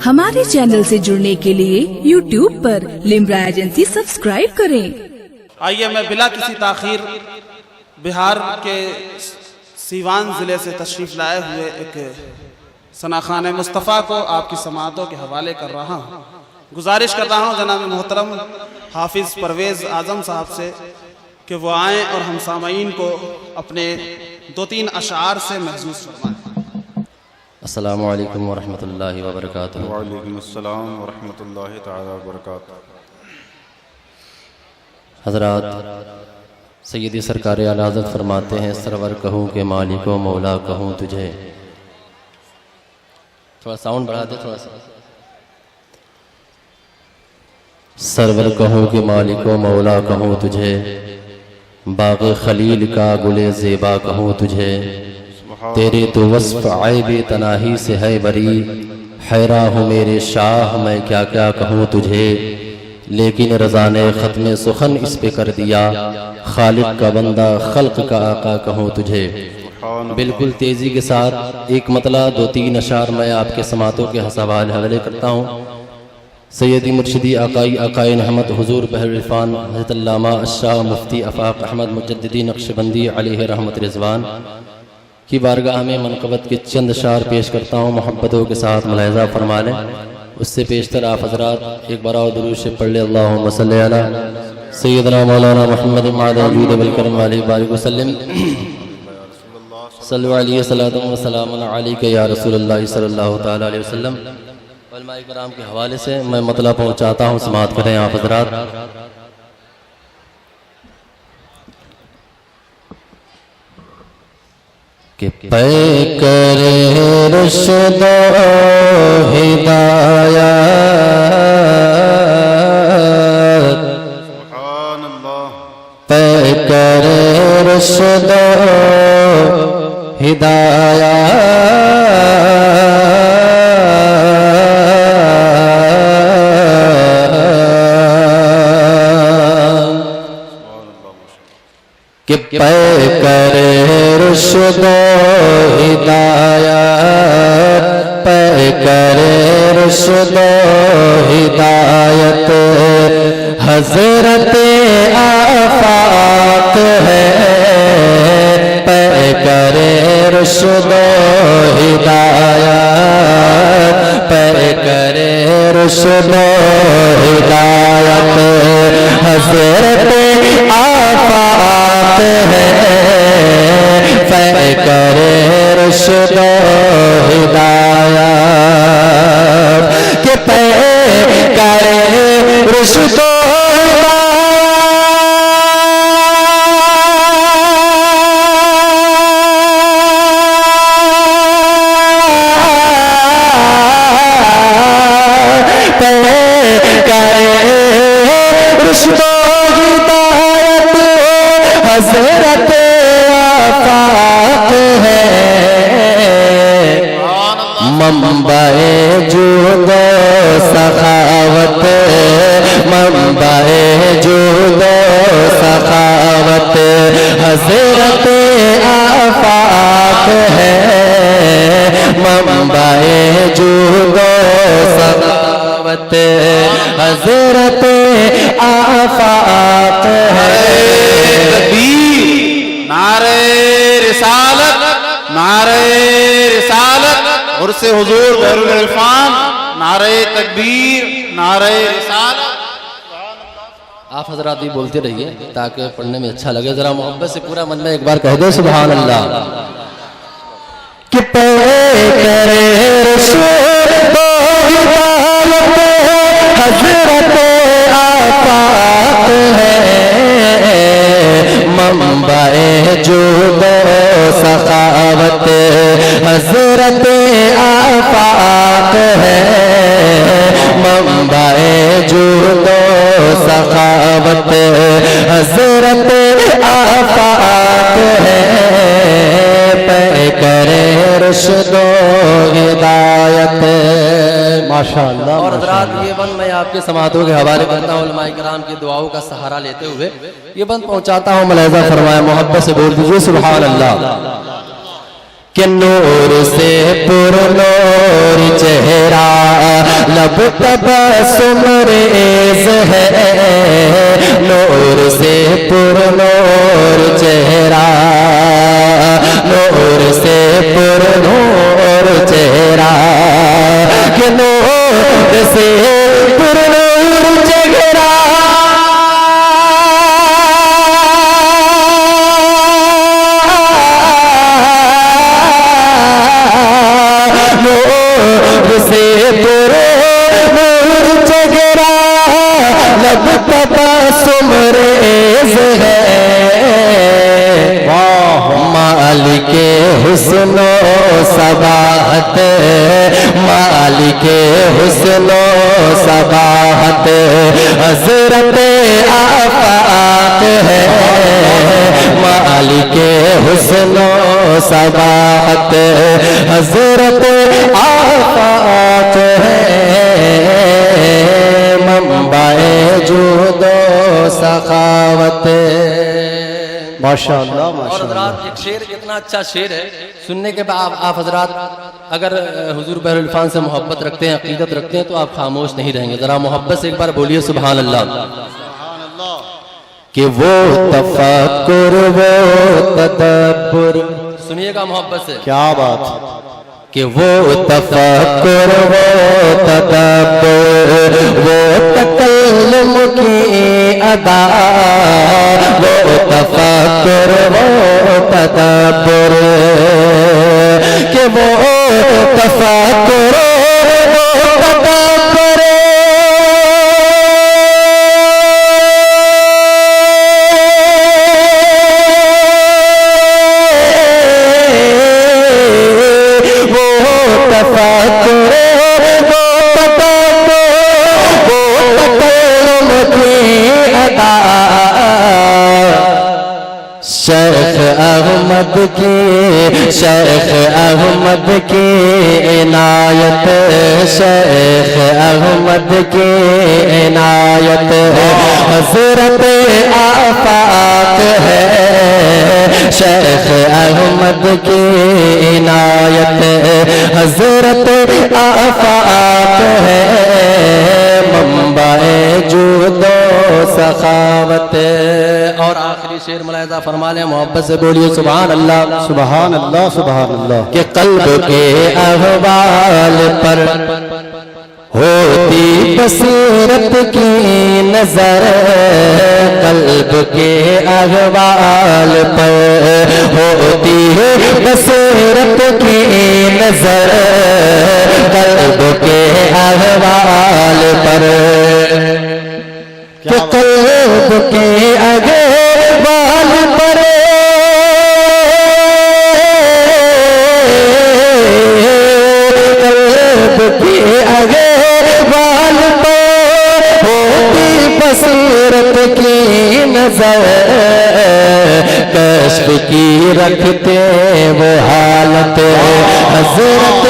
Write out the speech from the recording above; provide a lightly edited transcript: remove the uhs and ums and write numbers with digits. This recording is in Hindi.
हमारे चैनल से जुड़ने के लिए YouTube पर लिम्रा एजेंसी सब्सक्राइब करें। आइए मैं बिला किसी ताखीर बिहार के सीवान ज़िले से तशरीफ़ लाए हुए एक सनाखान मुस्तफ़ा को आपकी समातों के हवाले कर रहा हूँ। गुजारिश कर रहा हूँ जनाब मोहतरम हाफिज़ परवेज़ आज़म साहब से कि वो आएँ और हम सामईन को अपने 2-3 अशार से महसूस फरमाएँ। अस्सलामु अलैकुम वरहमतुल्लाहि वबरकातुहू। वालेकुम अस्सलाम वरहमतुल्लाहि तआला वबरकातुहू। हज़रात, सैयदी सरकार आला हज़रत फरमाते हैं, सरवर कहूँ के मालिको मौला कहूँ तुझे। थोड़ा साउंड बढ़ा दे थोड़ा सा। सरवर कहूँ के मालिको मौला कहूँ तुझे, बाग़ खलील का गुले ज़ेबा कहूँ तुझे। तेरे तो वस्फ़ आइबे तनाही से है बरी, हैरा हूँ मेरे शाह मैं क्या क्या कहूँ तुझे। लेकिन रज़ा ने ख़त्म सुखन इस पे कर दिया, खालिक का बंदा खल्क का आका कहूँ तुझे। बिल्कुल तेज़ी के साथ एक मतला 2-3 अशार मैं आपके समातों के हवाले करता हूँ। सैयदी मुर्शिदी आकाई आकाई रहमत हुजूर बहर इरफान हज़रत अल्लामा अशाह मुफ्ती आफाक अहमद मुजद्दिदी नक्शबंदी अलैहि रहमत रिज़वान की बारगाह में मनक़बत के चंद अशार पेश करता हूँ। मोहब्बतों के साथ मुलाहिज़ा फरमा लें। उससे पेशतर आप हज़रात एक बार और दुरूद से पढ़ ले, अल्लाहुम्मा सल्ली अला सय्यदना मौलाना मुहम्मद मादूद वल करम अलैहि बारिक वसल्लम सल्लल्लाहु अलैहि सल्लल्लाहु वसल्लम अलैका या रसूलल्लाह सल्लल्लाहु तआला अलैहि वसल्लम। उलमाए किराम के हवाले से मैं मतलब पहुँचाता हूँ, समाअत करें आप हज़रात। कि पै करे रुश्द हिदायत, पै करे रुश्द हिदायत, कि पै करे रुश्द हिदायत, पै करे रुश्द हिदायत। हज़रत आफाक है, पै करे रुश्द हिदायत, पै करे रुश्द हिदायत। हज़रत आफाक है, पै करे रुश्द हिदायत, कि पै करे रुश्द हज़रत आफाक है, मंबाए जूद सखावत, मंबाए जूद सखावत। हज़रत आफाक है, मंबाए जूद सखावत। हज़रत आफाक है। नारे रिसालत, नारे रिसालत और से हुजूर बहरुल इरफान, नारे तकबीर, नारे रिसालत। आप हजरात भी बोलते रहिए ताकि पढ़ने में अच्छा लगे। जरा मोहब्बत से पूरा मन में एक बार कह दो सुभान अल्लाह। कि पै करे रुश्द हिदायत, हज़रत आफाक है, मंबाए जूद सखावत। हज़रत आफाक है, मंबाए जूद सखावत। हज़रत आफाक है, पै करे रुश्द हिदायत। माशाअल्लाह। और हज़रात ये बंद मैं आपके समातों के हवाले करता हूँ, उलमाए किराम की दुआओं का सहारा लेते हुए ये बंद पहुँचाता हूँ। मुलाहिज़ा फरमाया, मोहब्बत से बोल दीजिए सुभान अल्लाह। कि नूर से पुरनूर चेहरा, लब तबस्सुम रेज़ है। नूर से पुरनूर चेहरा, नूर से पुरनूर चेहरा, कि नूर से पुरनूर चेहरा, से पुरनूर चेहरा, लब तबस्सुम रेज़ है। मालिके हुस्नो सबाहत, मालिके हुस्नो सबाहत, हज़रत आफ़ाक़ है। मालिके हुस्नो सबाहत, हज़रत आफ़ाक़ है। मंबाए जूदो सखावत। माशाअल्लाह और माशाअल्लाह। हज़रात एक शेर, इतना अच्छा शेर है, सुनने के बाद आप हज़रात अगर हुजूर बहरुल इरफान से मोहब्बत रखते हैं, अक़ीदत रखते हैं, तो आप खामोश नहीं रहेंगे। ज़रा मोहब्बत से एक बार बोलिए सुभान अल्लाह। कि वो तफक्कुर, वो तदब्बुर, सुनिएगा मोहब्बत से, क्या बात। कि वो तफक्कुर, वो तदब्बुर, वो तकल्लुम की अदा, वो तफक्कुर, वो तदब्बुर, कि वो तफक्कुर, वो तदब्बुर, शेख अहमद की, शेख अहमद की इनायत, शेख अहमद की इनायत, हज़रत आफ़ाक़ है। शेख अहमद की इनायत, हज़रत आफ़ाक़ है। मंबाए जूदो सखावत। और आखिरी शेर मुलाहिज़ा फरमा लें, मोहब्बत से बोलिए सुभान अल्लाह। सुभान अल्लाह सुभान अल्लाह। कि क़ल्ब के अहवाल पर होती बसीरत की नजर, क़ल्ब के अहवाल पर होती बसीरत की नजर, क़ल्ब के अहवाल पर, कि क़ल्ब के अहवाल पर के अहवाल पर होती बसीरत की नजर, कश्फ की रखते वो हालत, हज़रत